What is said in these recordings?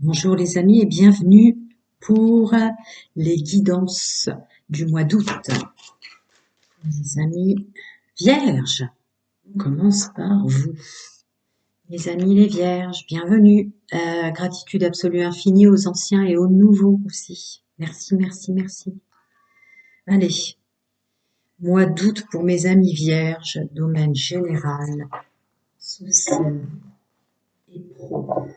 Bonjour les amis et bienvenue pour les guidances du mois d'août. Les amis vierges, on commence par vous. Les amis les vierges, bienvenue. Gratitude absolue infinie aux anciens et aux nouveaux aussi. Merci, merci, merci. Allez, mois d'août pour mes amis vierges, domaine général, social et pro.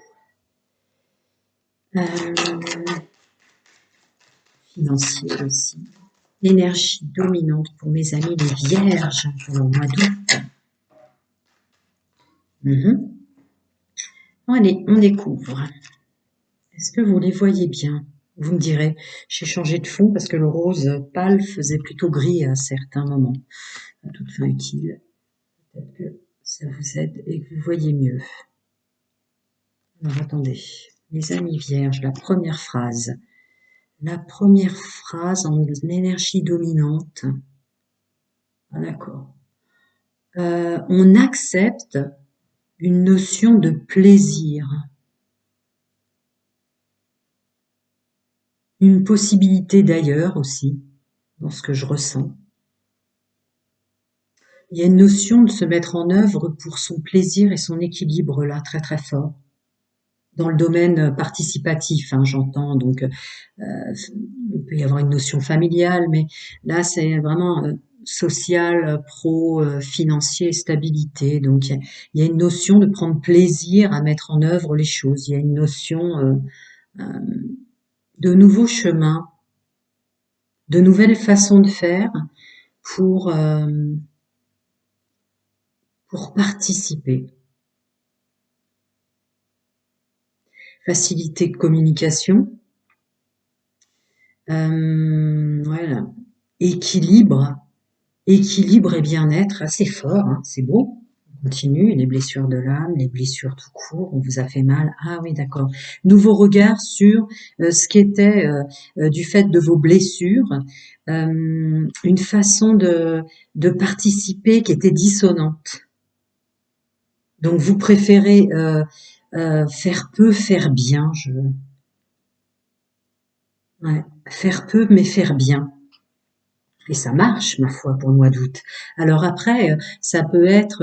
Financier aussi. L'énergie dominante pour mes amis les vierges pour le mois d'août. Allez, on découvre. Est-ce que vous les voyez bien? Vous me direz, j'ai changé de fond parce que le rose pâle faisait plutôt gris à certains moments. À toute fin utile. Peut-être que ça vous aide et que vous voyez mieux. Alors attendez, mes amis vierges, la première phrase. La première phrase en énergie dominante. Ah, d'accord. On accepte une notion de plaisir. Une possibilité d'ailleurs aussi, dans ce que je ressens. Il y a une notion de se mettre en œuvre pour son plaisir et son équilibre là, très très fort. Dans le domaine participatif, j'entends, donc il peut y avoir une notion familiale, mais là c'est vraiment social, pro, financier, stabilité. Donc il y a une notion de prendre plaisir à mettre en œuvre les choses. Il y a une notion de nouveaux chemins, de nouvelles façons de faire pour participer. Facilité de communication, voilà. Équilibre et bien-être, assez fort, c'est beau. On continue, les blessures de l'âme, les blessures tout court, on vous a fait mal, ah oui d'accord. Nouveau regard sur ce qu'était du fait de vos blessures, une façon de participer qui était dissonante. Donc vous préférez faire peu, faire bien. Faire peu mais faire bien. Et ça marche, ma foi, pour le mois d'août. Alors après, ça peut être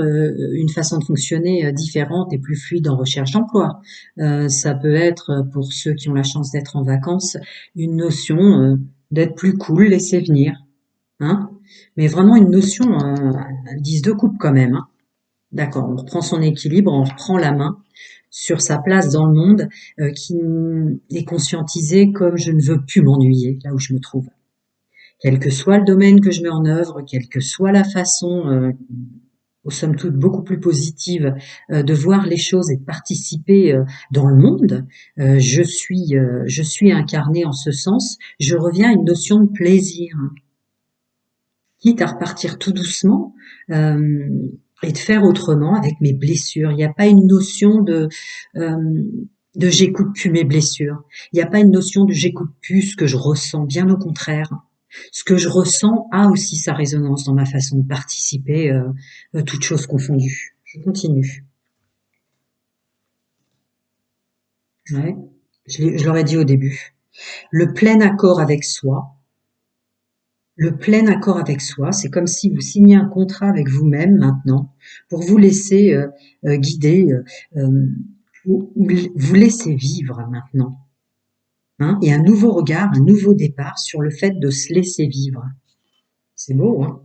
une façon de fonctionner différente et plus fluide en recherche d'emploi. Ça peut être, pour ceux qui ont la chance d'être en vacances, une notion d'être plus cool, laisser venir. Mais vraiment une notion 10 de coupe quand même. D'accord, on reprend son équilibre, on reprend la main sur sa place dans le monde, qui est conscientisée comme je ne veux plus m'ennuyer là où je me trouve. Quel que soit le domaine que je mets en œuvre, quelle que soit la façon, aux sommes toutes beaucoup plus positive, de voir les choses et de participer dans le monde, je suis incarnée en ce sens. Je reviens à une notion de plaisir, quitte à repartir tout doucement et de faire autrement avec mes blessures. Il n'y a pas une notion de j'écoute plus mes blessures. Il n'y a pas une notion de j'écoute plus ce que je ressens. Bien au contraire. Ce que je ressens a aussi sa résonance dans ma façon de participer, toutes choses confondues. Je continue. Ouais, je l'aurais dit au début. Le plein accord avec soi. Le plein accord avec soi, c'est comme si vous signez un contrat avec vous-même maintenant pour vous laisser guider, vous laisser vivre maintenant. Et un nouveau regard, un nouveau départ sur le fait de se laisser vivre. C'est beau,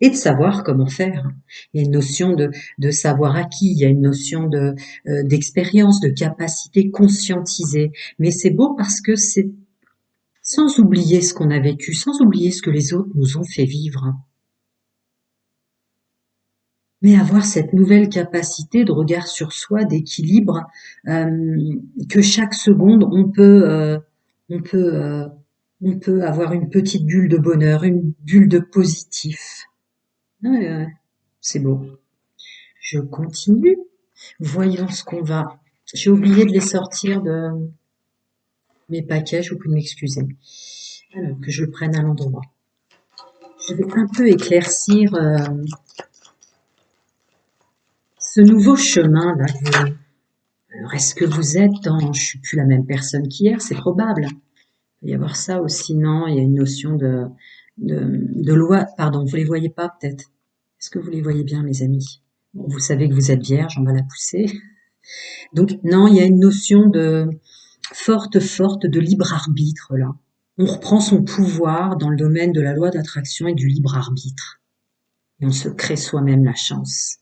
et de savoir comment faire. Il y a une notion de savoir acquis, il y a une notion d'expérience, de capacité conscientisée. Mais c'est beau parce que c'est sans oublier ce qu'on a vécu, sans oublier ce que les autres nous ont fait vivre. Mais avoir cette nouvelle capacité de regard sur soi, d'équilibre, que chaque seconde on peut avoir une petite bulle de bonheur, une bulle de positif. Ouais, c'est beau. Je continue. Voyons ce qu'on va. J'ai oublié de les sortir de mes paquets, je vous prie de m'excuser. Alors que je le prenne à l'endroit. Je vais un peu éclaircir ce nouveau chemin là Alors, est-ce que vous êtes dans je suis plus la même personne qu'hier? C'est probable. Il peut y avoir ça aussi, non? Il y a une notion de loi. Pardon, vous les voyez pas peut-être? Est-ce que vous les voyez bien, mes amis? Bon, vous savez que vous êtes vierge, on va la pousser. Donc, non, il y a une notion de forte de libre arbitre là. On reprend son pouvoir dans le domaine de la loi d'attraction et du libre arbitre. Et on se crée soi-même la chance.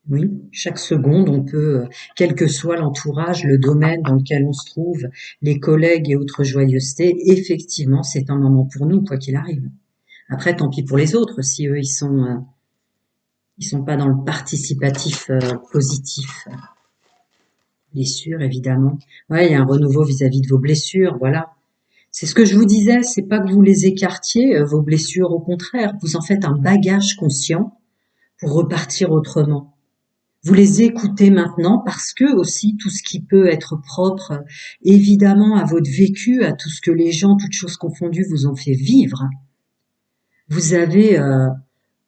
Oui, chaque seconde, on peut, quel que soit l'entourage, le domaine dans lequel on se trouve, les collègues et autres joyeusetés, effectivement, c'est un moment pour nous, quoi qu'il arrive. Après, tant pis pour les autres, si eux, ils sont pas dans le participatif positif. Blessures, évidemment. Ouais, il y a un renouveau vis-à-vis de vos blessures, voilà. C'est ce que je vous disais, c'est pas que vous les écartiez, vos blessures, au contraire, vous en faites un bagage conscient pour repartir autrement. Vous les écoutez maintenant parce que aussi tout ce qui peut être propre, évidemment, à votre vécu, à tout ce que les gens, toutes choses confondues, vous ont fait vivre, vous avez,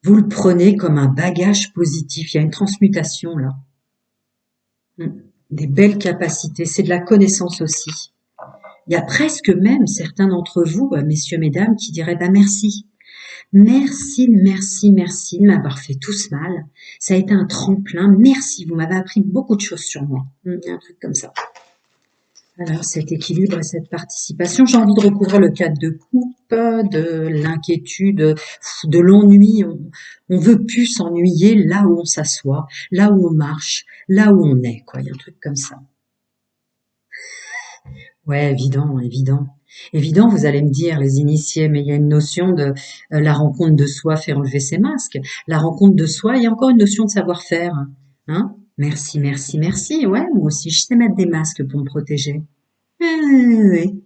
vous le prenez comme un bagage positif. Il y a une transmutation là. Mm. Des belles capacités, c'est de la connaissance aussi. Il y a presque même certains d'entre vous, messieurs, mesdames, qui diraient bah merci. Merci de m'avoir fait tout ce mal. Ça a été un tremplin. Merci, vous m'avez appris beaucoup de choses sur moi. Un truc comme ça. Alors, cet équilibre et cette participation, j'ai envie de recouvrir le cadre de coupe, de l'inquiétude, de l'ennui. On veut plus s'ennuyer là où on s'assoit, là où on marche, là où on est, quoi. Il y a un truc comme ça. Ouais, évident. Évident, vous allez me dire, les initiés, mais il y a une notion de la rencontre de soi fait enlever ses masques. La rencontre de soi, il y a encore une notion de savoir-faire. Hein? Merci. Ouais, moi aussi, je sais mettre des masques pour me protéger. Oui. Vous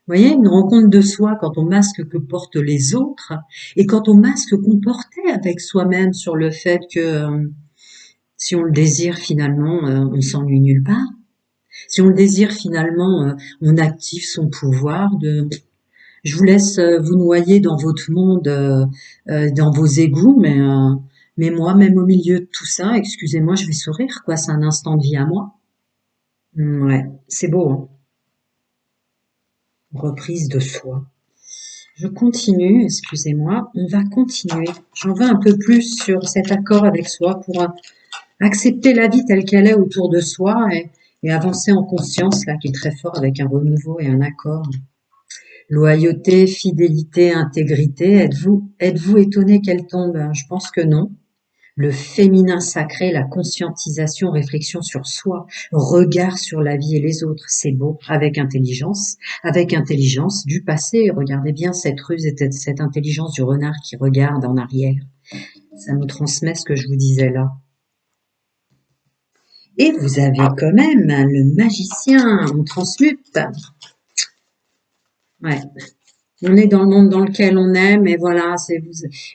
voyez, une rencontre de soi quand on masque que portent les autres et quand on masque qu'on portait avec soi-même sur le fait que si on le désire finalement, on s'ennuie nulle part. Si on le désire finalement, on active son pouvoir de je vous laisse vous noyer dans votre monde, dans vos égouts, mais moi, même au milieu de tout ça, excusez-moi, je vais sourire, quoi. C'est un instant de vie à moi. Ouais, c'est beau, hein. Reprise de soi. Je continue, excusez-moi, on va continuer. J'en veux un peu plus sur cet accord avec soi pour accepter la vie telle qu'elle est autour de soi et avancer en conscience, là, qui est très fort avec un renouveau et un accord. Loyauté, fidélité, intégrité, êtes-vous étonné qu'elle tombe? Je pense que non. Le féminin sacré, la conscientisation, réflexion sur soi, regard sur la vie et les autres, c'est beau, avec intelligence du passé. Regardez bien cette ruse et cette intelligence du renard qui regarde en arrière. Ça nous transmet ce que je vous disais là. Et vous avez quand même le magicien, on transmute. Ouais. On est dans le monde dans lequel on est, mais voilà,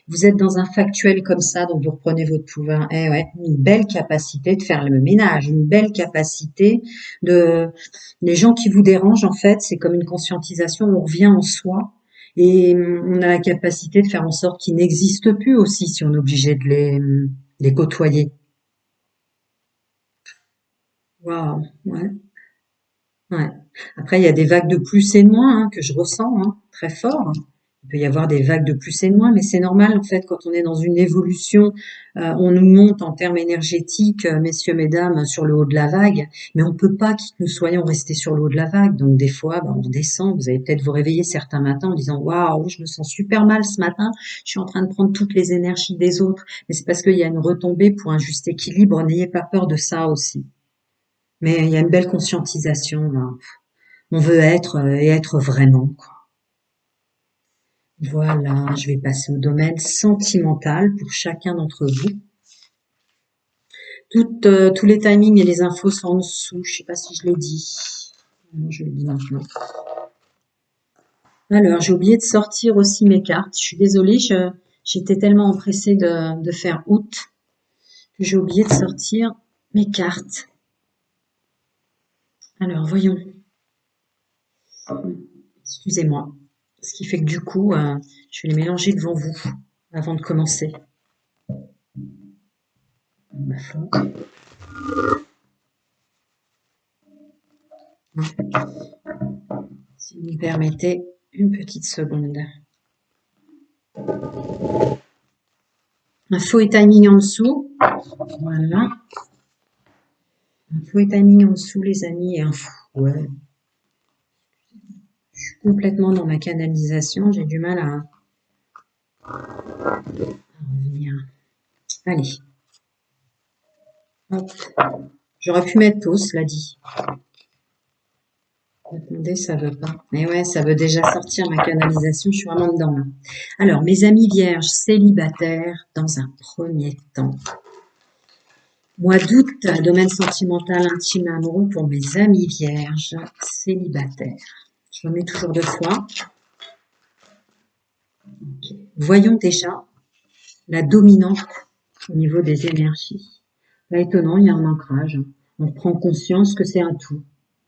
vous êtes dans un factuel comme ça, donc vous reprenez votre pouvoir. Eh ouais, une belle capacité de faire le ménage, une belle capacité de, les gens qui vous dérangent, en fait, c'est comme une conscientisation, on revient en soi et on a la capacité de faire en sorte qu'ils n'existent plus aussi si on est obligé de les côtoyer. Waouh, ouais. Ouais. Après, il y a des vagues de plus et de moins que je ressens très fort. Il peut y avoir des vagues de plus et de moins, mais c'est normal en fait quand on est dans une évolution, on nous monte en termes énergétiques, messieurs, mesdames, sur le haut de la vague, mais on peut pas que nous soyons restés sur le haut de la vague. Donc des fois, on redescend. Vous allez peut-être vous réveiller certains matins en disant waouh, je me sens super mal ce matin. Je suis en train de prendre toutes les énergies des autres, mais c'est parce qu'il y a une retombée pour un juste équilibre. N'ayez pas peur de ça aussi. Mais il y a une belle conscientisation là. On veut être et être vraiment, quoi. Voilà, je vais passer au domaine sentimental pour chacun d'entre vous. Tous les timings et les infos sont en dessous. Je sais pas si je l'ai dit. Je le dis maintenant. Alors, j'ai oublié de sortir aussi mes cartes. Je suis désolée, j'étais tellement empressée de faire août que j'ai oublié de sortir mes cartes. Alors, voyons. Excusez-moi. Ce qui fait que du coup, je vais les mélanger devant vous avant de commencer. Ma foi. Si vous me permettez une petite seconde. Un faux timing en dessous. Voilà. Un faux timing en dessous, les amis. Et un fou. Ouais. Je suis complètement dans ma canalisation. J'ai du mal à revenir. Allez. Hop. J'aurais pu mettre pause, cela dit. Attendez, ça veut pas. Mais ouais, ça veut déjà sortir ma canalisation. Je suis vraiment dedans là. Alors, mes amis vierges célibataires, dans un premier temps. Mois d'août, domaine sentimental, intime, amoureux pour mes amis vierges célibataires. Je remets toujours 2 fois. Okay. Voyons déjà la dominante au niveau des énergies. Là, étonnant, il y a un ancrage. On prend conscience que c'est un tout.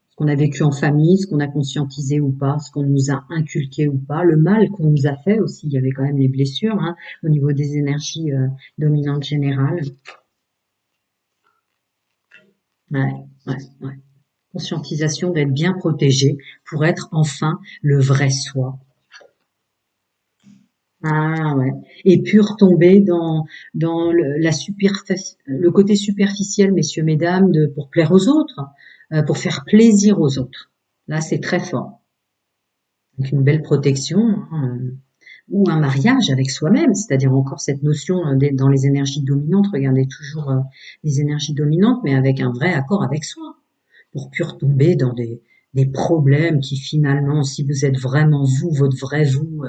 Ce qu'on a vécu en famille, ce qu'on a conscientisé ou pas, ce qu'on nous a inculqué ou pas, le mal qu'on nous a fait aussi. Il y avait quand même les blessures au niveau des énergies dominantes générales. Ouais, ouais, ouais. Conscientisation d'être bien protégé pour être enfin le vrai soi. Ah ouais. Et puis retomber dans le côté superficiel, messieurs, mesdames, pour plaire aux autres, pour faire plaisir aux autres. Là, c'est très fort. Donc une belle protection, ou un mariage avec soi-même, c'est-à-dire encore cette notion d'être dans les énergies dominantes. Regardez toujours les énergies dominantes, mais avec un vrai accord avec soi, pour plus retomber dans des problèmes qui finalement, si vous êtes vraiment vous, votre vrai vous,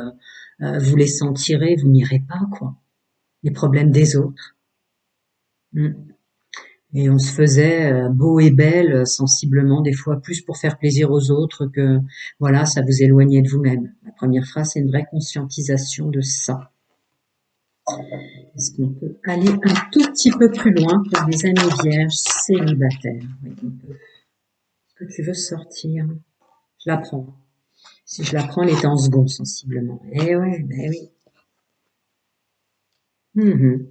vous les sentirez, vous n'irez pas, quoi. Les problèmes des autres. Mm. Et on se faisait beau et belle, sensiblement, des fois plus pour faire plaisir aux autres que, voilà, ça vous éloignait de vous-même. La première phrase, c'est une vraie conscientisation de ça. Est-ce qu'on peut aller un tout petit peu plus loin pour les amis vierges célibataires? Oui, on peut. Est-ce que tu veux sortir? Je la prends. Si je la prends, elle est en second, sensiblement. Eh ouais, ben oui. Mhm.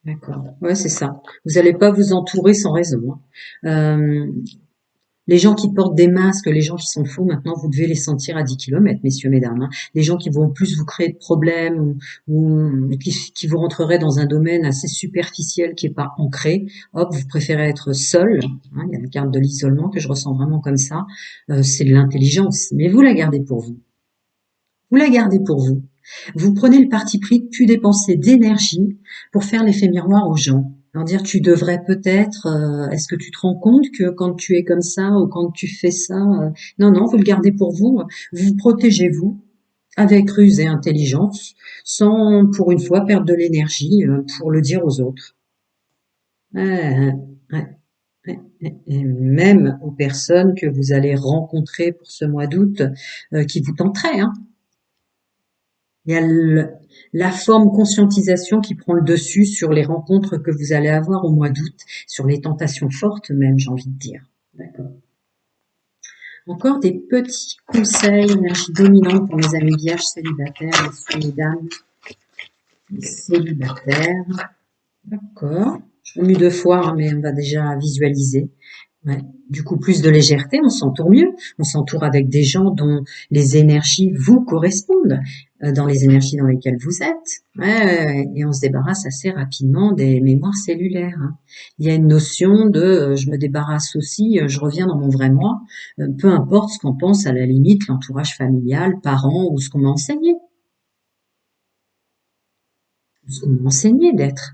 D'accord. Ouais, c'est ça. Vous n'allez pas vous entourer sans raison. Les gens qui portent des masques, les gens qui sont faux, maintenant, vous devez les sentir à 10 kilomètres, messieurs, mesdames. Les gens qui vont plus vous créer de problèmes ou qui vous rentreraient dans un domaine assez superficiel qui est pas ancré, hop, vous préférez être seul. Il y a la carte de l'isolement que je ressens vraiment comme ça. C'est de l'intelligence, mais vous la gardez pour vous. Vous la gardez pour vous. Vous prenez le parti pris de plus dépenser d'énergie pour faire l'effet miroir aux gens. Alors dire tu devrais peut-être, est-ce que tu te rends compte que quand tu es comme ça ou quand tu fais ça, non, non, vous le gardez pour vous, vous protégez-vous avec ruse et intelligence, sans pour une fois perdre de l'énergie pour le dire aux autres. Ouais, ouais, et même aux personnes que vous allez rencontrer pour ce mois d'août qui vous tenteraient, hein. Il y a la forme conscientisation qui prend le dessus sur les rencontres que vous allez avoir au mois d'août, sur les tentations fortes même, j'ai envie de dire. D'accord. Encore des petits conseils, énergie dominante pour mes amis vierges célibataires, messieurs, mesdames, célibataires. D'accord. Je remue 2 fois, mais on va déjà visualiser. Ouais. Du coup, plus de légèreté, on s'entoure mieux. On s'entoure avec des gens dont les énergies vous correspondent, dans les énergies dans lesquelles vous êtes. Ouais, et on se débarrasse assez rapidement des mémoires cellulaires. Il y a une notion de je me débarrasse aussi, je reviens dans mon vrai moi, peu importe ce qu'en pense à la limite l'entourage familial, parents ou ce qu'on m'a enseigné. Ce qu'on m'a enseigné d'être.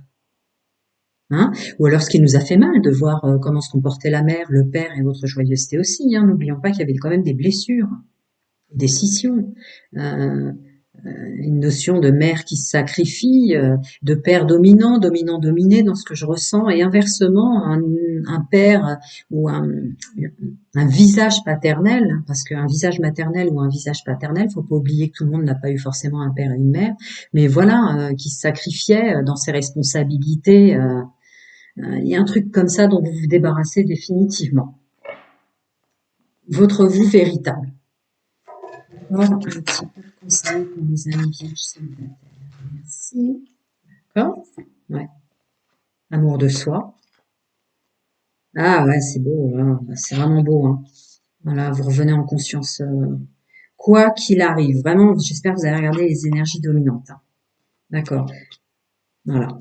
Ou alors ce qui nous a fait mal de voir comment se comportait la mère, le père et votre joyeuseté aussi. N'oublions pas qu'il y avait quand même des blessures, des scissions, euh, une notion de mère qui se sacrifie, de père dominant, dominant dominé dans ce que je ressens, et inversement un père ou un visage paternel, parce qu'un visage maternel ou un visage paternel, faut pas oublier que tout le monde n'a pas eu forcément un père et une mère, mais voilà, qui se sacrifiait dans ses responsabilités. Il y a un truc comme ça dont vous vous débarrassez définitivement. Votre vous véritable. Voilà un petit peu de conseil pour mes amis vierges célibataires. Merci. D'accord. Ouais. Amour de soi. Ah ouais, c'est beau. C'est vraiment beau. Voilà, vous revenez en conscience, quoi qu'il arrive. Vraiment, j'espère que vous avez regardé les énergies dominantes, hein. D'accord, voilà.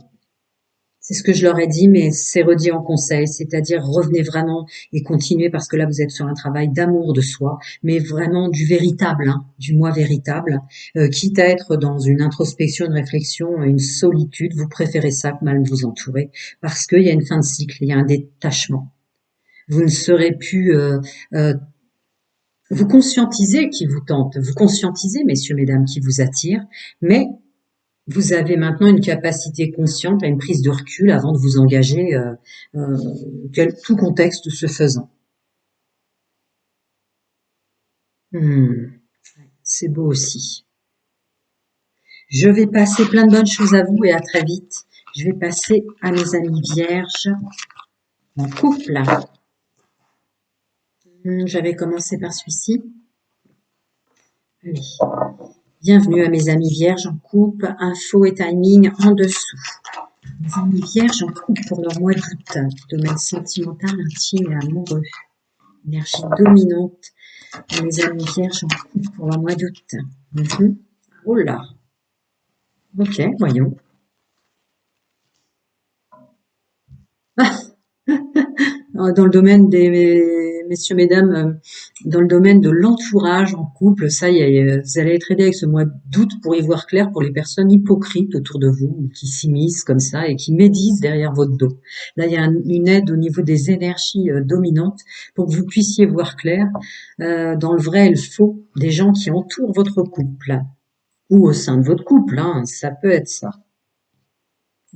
C'est ce que je leur ai dit, mais c'est redit en conseil, c'est-à-dire revenez vraiment et continuez parce que là vous êtes sur un travail d'amour de soi, mais vraiment du véritable, hein, du moi véritable, quitte à être dans une introspection, une réflexion, une solitude, vous préférez ça que mal vous entourer parce qu'il y a une fin de cycle, il y a un détachement. Vous ne serez plus, vous conscientisez qui vous tente, vous conscientisez, messieurs, mesdames, qui vous attire, mais vous avez maintenant une capacité consciente à une prise de recul avant de vous engager, euh, tout contexte se faisant. Hmm, c'est beau aussi. Je vais passer plein de bonnes choses à vous et à très vite. Je vais passer à mes amis vierges en couple. J'avais commencé par celui-ci. Allez. Bienvenue à mes amis vierges en couple, info et timing en dessous. Mes amis vierges en couple pour leur mois d'août, domaine sentimental, intime et amoureux. Énergie dominante pour mes amis vierges en couple pour le mois d'août. Oh là, ok, voyons. Dans le domaine des messieurs, mesdames, dans le domaine de l'entourage en couple, ça y est, vous allez être aidé avec ce mois d'août pour y voir clair pour les personnes hypocrites autour de vous, qui s'immiscent comme ça et qui médisent derrière votre dos. Là, il y a une aide au niveau des énergies dominantes pour que vous puissiez voir clair dans le vrai et le faux des gens qui entourent votre couple ou au sein de votre couple, hein, ça peut être ça.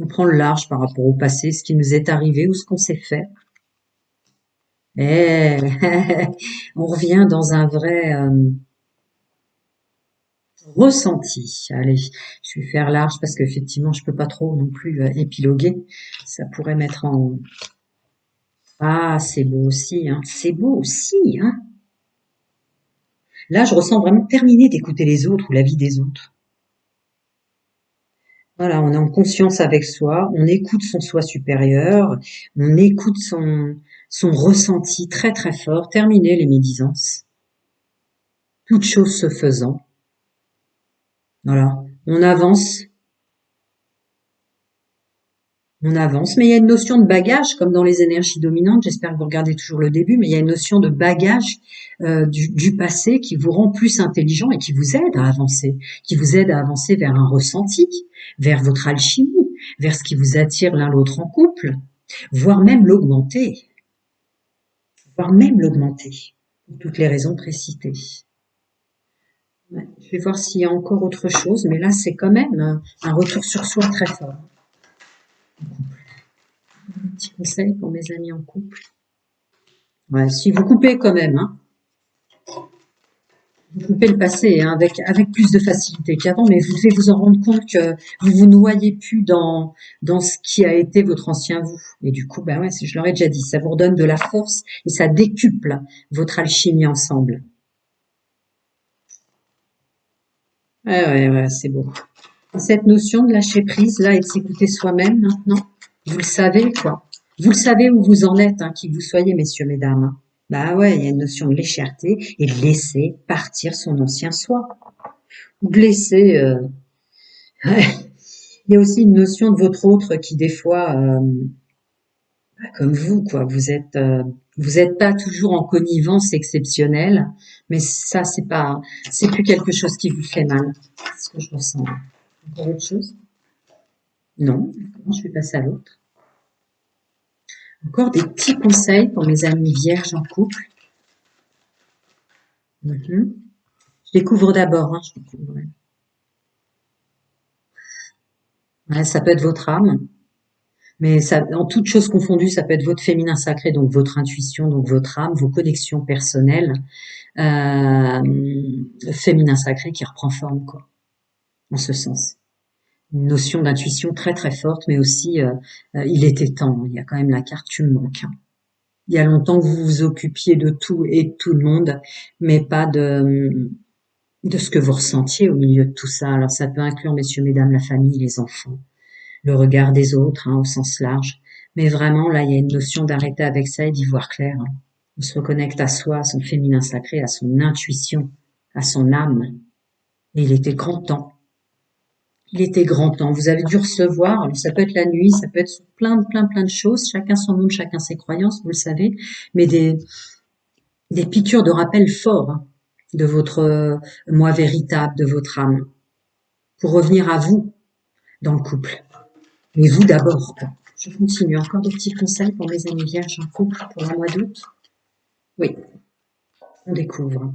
On prend le large par rapport au passé, ce qui nous est arrivé ou ce qu'on s'est fait. Eh, on revient dans un vrai ressenti. Allez, je vais faire large parce qu'effectivement, je peux pas trop non plus épiloguer. Ça pourrait mettre en... Ah, c'est beau aussi, hein. C'est beau aussi, hein. Là, je ressens vraiment terminer d'écouter les autres ou la vie des autres. Voilà, on est en conscience avec soi, on écoute son soi supérieur, on écoute son ressenti très très fort. Terminer les médisances, toutes choses se faisant. Voilà, on avance, mais il y a une notion de bagage, comme dans les énergies dominantes, j'espère que vous regardez toujours le début, mais il y a une notion de bagage du passé qui vous rend plus intelligent et qui vous aide à avancer, qui vous aide à avancer vers un ressenti, vers votre alchimie, vers ce qui vous attire l'un l'autre en couple, voire même l'augmenter, pour toutes les raisons précitées. Ouais, je vais voir s'il y a encore autre chose, mais là c'est quand même un retour sur soi très fort. Un petit conseil pour mes amis en couple. Ouais, si vous coupez quand même, hein, vous coupez le passé hein, avec plus de facilité qu'avant, mais vous devez vous en rendre compte que vous vous noyez plus dans ce qui a été votre ancien vous. Et du coup, ben ouais, je leur ai déjà dit, ça vous redonne de la force et ça décuple votre alchimie ensemble. Ouais, ouais, ouais, c'est beau. Cette notion de lâcher prise là et de s'écouter soi-même maintenant, vous le savez quoi. Vous le savez où vous en êtes, hein, qui que vous soyez, messieurs, mesdames, hein. Bah ouais, il y a une notion de légèreté et de laisser partir son ancien soi. Ou de laisser... ouais. Il y a aussi une notion de votre autre qui des fois, comme vous, quoi, vous êtes pas toujours en connivence exceptionnelle, mais ça, c'est plus quelque chose qui vous fait mal. C'est ce que je ressens. Encore autre chose? Non. Comment je vais passer à l'autre? Encore des petits conseils pour mes amis vierges en couple. Mhm. Je découvre d'abord, hein, je découvre. Ouais. Ouais, ça peut être votre âme, mais ça, en toute chose confondue, ça peut être votre féminin sacré, donc votre intuition, donc votre âme, vos connexions personnelles, euh, féminin sacré qui reprend forme, quoi, en ce sens. Une notion d'intuition très très forte, mais aussi, il était temps. Il y a quand même la carte, tu me manques, hein. Il y a longtemps que vous vous occupiez de tout et de tout le monde, mais pas de ce que vous ressentiez au milieu de tout ça. Alors ça peut inclure, messieurs, mesdames, la famille, les enfants, le regard des autres, hein, au sens large. Mais vraiment, là, il y a une notion d'arrêter avec ça et d'y voir clair, hein. On se reconnecte à soi, à son féminin sacré, à son intuition, à son âme. Et il était grand temps. Il était grand temps. Vous avez dû recevoir, alors ça peut être la nuit, ça peut être sur plein de choses, chacun son monde, chacun ses croyances, vous le savez, mais des piqûres de rappel forts hein, de votre moi véritable, de votre âme, pour revenir à vous dans le couple. Mais vous d'abord. Je continue. Encore des petits conseils pour mes amis vierges en couple pour le mois d'août. Oui, on découvre.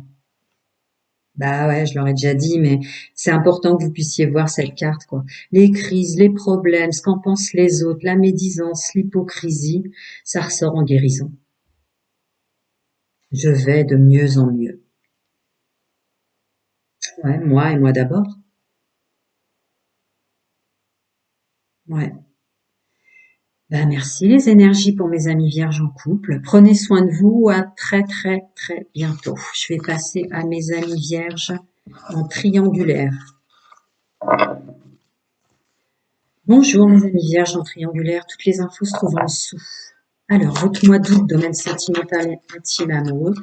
Bah ouais, je leur ai déjà dit, mais c'est important que vous puissiez voir cette carte, quoi. Les crises, les problèmes, ce qu'en pensent les autres, la médisance, l'hypocrisie, ça ressort en guérison. Je vais de mieux en mieux. Ouais, moi et moi d'abord. Ouais. Bah merci les énergies pour mes amis vierges en couple. Prenez soin de vous. À très bientôt. Je vais passer à mes amis vierges en triangulaire. Bonjour mes amis vierges en triangulaire. Toutes les infos se trouvent en dessous. Alors, votre mois d'août, domaine sentimental et intime amoureux,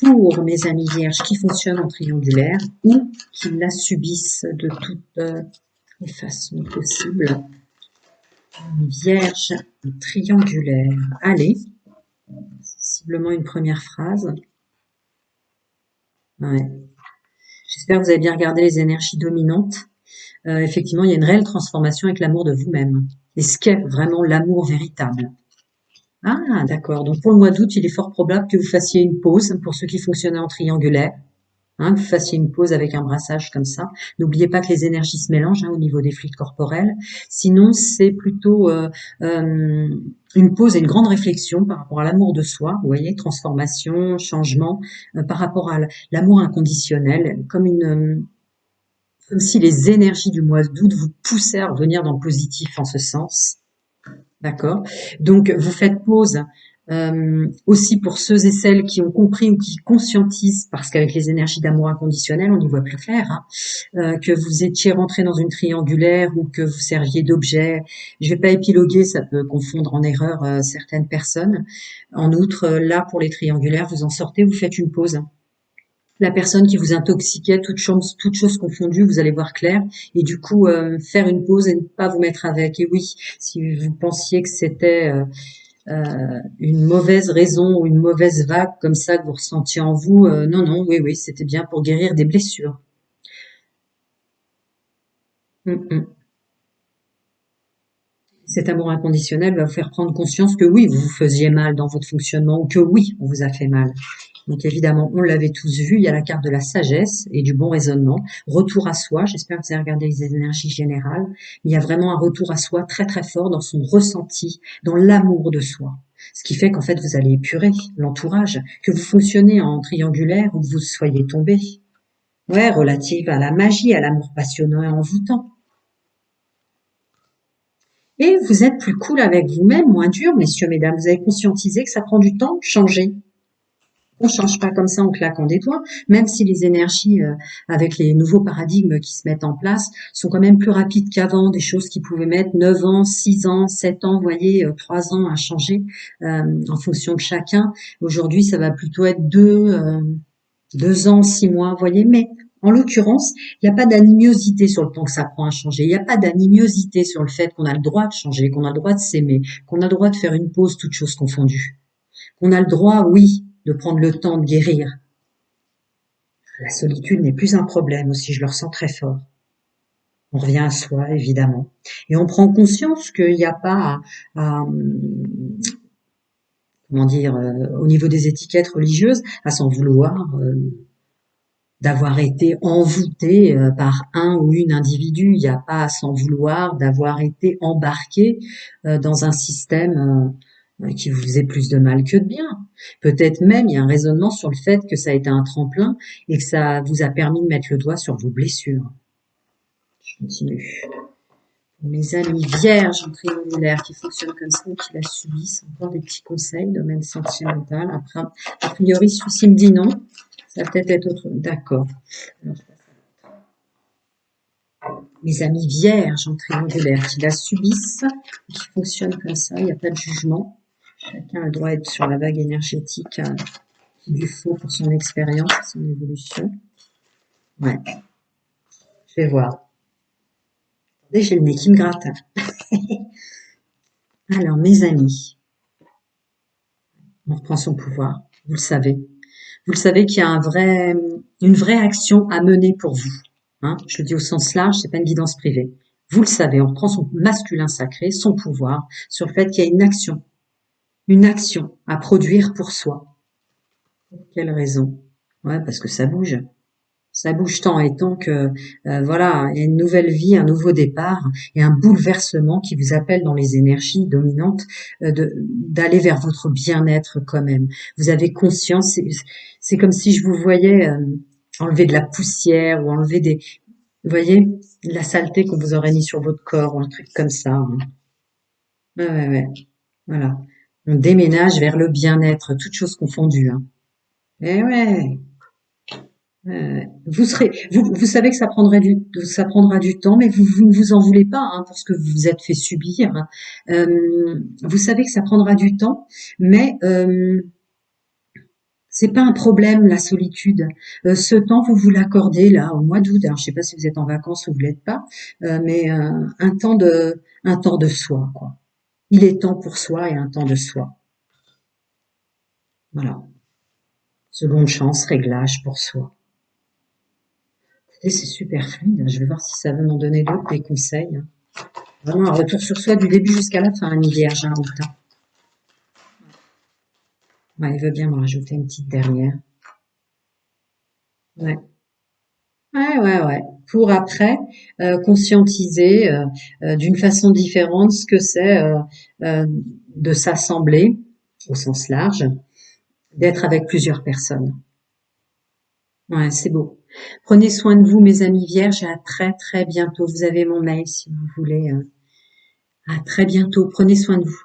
pour mes amis vierges qui fonctionnent en triangulaire ou qui la subissent de toutes les façons possibles. Vierge triangulaire. Allez, sensiblement une première phrase. Ouais. J'espère que vous avez bien regardé les énergies dominantes. Effectivement, il y a une réelle transformation avec l'amour de vous-même. Et ce qu'est vraiment l'amour véritable. Ah, d'accord. Donc pour le mois d'août, il est fort probable que vous fassiez une pause pour ceux qui fonctionnaient en triangulaire. Hein, que vous fassiez une pause avec un brassage comme ça. N'oubliez pas que les énergies se mélangent hein, au niveau des fluides corporels. Sinon, c'est plutôt une pause et une grande réflexion par rapport à l'amour de soi. Vous voyez, transformation, changement, par rapport à l'amour inconditionnel, comme si les énergies du mois d'août vous poussaient à revenir dans le positif en ce sens. D'accord. Donc, vous faites pause aussi pour ceux et celles qui ont compris ou qui conscientisent, parce qu'avec les énergies d'amour inconditionnel, on y voit plus clair, hein, que vous étiez rentré dans une triangulaire ou que vous serviez d'objet. Je vais pas épiloguer, ça peut confondre en erreur certaines personnes. En outre, là, pour les triangulaires, vous en sortez, vous faites une pause. La personne qui vous intoxiquait, toutes choses confondues, vous allez voir clair et du coup faire une pause et ne pas vous mettre avec. Et oui, si vous pensiez que c'était une mauvaise raison ou une mauvaise vague comme ça que vous ressentiez en vous, non, oui, c'était bien pour guérir des blessures. Mm, mm. Cet amour inconditionnel va vous faire prendre conscience que oui, vous vous faisiez mal dans votre fonctionnement ou que oui, on vous a fait mal. Donc évidemment, on l'avait tous vu, il y a la carte de la sagesse et du bon raisonnement. Retour à soi, j'espère que vous avez regardé les énergies générales. Il y a vraiment un retour à soi très fort dans son ressenti, dans l'amour de soi. Ce qui fait qu'en fait, vous allez épurer l'entourage, que vous fonctionnez en triangulaire ou que vous soyez tombé. Ouais, relative à la magie, à l'amour passionnant et envoûtant. Et vous êtes plus cool avec vous-même, moins dur, messieurs, mesdames. Vous avez conscientisé que ça prend du temps de changer. On change pas comme ça en claquant des doigts, même si les énergies, avec les nouveaux paradigmes qui se mettent en place, sont quand même plus rapides qu'avant, des choses qui pouvaient mettre 9 ans, 6 ans, 7 ans, vous voyez, 3 ans à changer, en fonction de chacun. Aujourd'hui, ça va plutôt être 2 ans, 6 mois, vous voyez, mais en l'occurrence, il n'y a pas d'animosité sur le temps que ça prend à changer. Il n'y a pas d'animosité sur le fait qu'on a le droit de changer, qu'on a le droit de s'aimer, qu'on a le droit de faire une pause, toutes choses confondues. Qu'on a le droit, oui, de prendre le temps de guérir. La solitude n'est plus un problème aussi, je le ressens très fort. On revient à soi, évidemment. Et on prend conscience qu'il n'y a pas comment dire, au niveau des étiquettes religieuses, à s'en vouloir d'avoir été envoûté par un ou une individu. Il n'y a pas à s'en vouloir d'avoir été embarqué dans un système qui vous faisait plus de mal que de bien. Peut-être même, il y a un raisonnement sur le fait que ça a été un tremplin et que ça vous a permis de mettre le doigt sur vos blessures. Je continue. Pour mes amis vierges en triangulaire qui fonctionnent comme ça ou qui la subissent, encore des petits conseils, domaine sentimental. Après, a priori, celui-ci me dit non. Ça va peut-être être autre. D'accord. Mes amis vierges en triangulaire qui la subissent, qui fonctionnent comme ça, il n'y a pas de jugement. Chacun a le droit d'être sur la vague énergétique qu'il lui faut pour son expérience, son évolution. Ouais, je vais voir. Attendez, j'ai le nez qui me gratte. Alors, mes amis, on reprend son pouvoir, vous le savez. Vous le savez qu'il y a une vraie action à mener pour vous. Hein, je le dis au sens large, c'est pas une guidance privée. Vous le savez, on reprend son masculin sacré, son pouvoir, sur le fait qu'il y a une action à produire pour soi. Pour quelle raison? Ouais, parce que ça bouge. Ça bouge tant et tant que voilà, il y a une nouvelle vie, un nouveau départ et un bouleversement qui vous appelle dans les énergies dominantes d'aller vers votre bien-être quand même. Vous avez conscience, c'est comme si je vous voyais enlever de la poussière ou enlever vous voyez, la saleté qu'on vous aurait mis sur votre corps ou un truc comme ça. Hein. Ouais, ouais, ouais. Voilà. On déménage vers le bien-être, toutes choses confondues. Hein. Eh ouais. Vous savez que ça prendra du temps, mais vous ne vous en voulez pas hein, pour ce que vous vous êtes fait subir. Hein. Vous savez que ça prendra du temps, mais c'est pas un problème la solitude. Ce temps vous l'accordez là au mois d'août. Alors je sais pas si vous êtes en vacances ou vous l'êtes pas, mais un temps de soi quoi. Il est temps pour soi et un temps de soi. Voilà. Seconde chance, réglage pour soi. Et c'est super fluide. Je vais voir si ça veut m'en donner d'autres, des conseils. Vraiment un retour sur soi du début jusqu'à la fin, une vierge, hein, en tout cas. Ouais, il veut bien me rajouter une petite dernière. Ouais. Ouais, ouais, ouais. Pour après conscientiser d'une façon différente ce que c'est euh, de s'assembler au sens large, d'être avec plusieurs personnes. Ouais, c'est beau. Prenez soin de vous, mes amis vierges, et à très très bientôt. Vous avez mon mail si vous voulez. À très bientôt. Prenez soin de vous.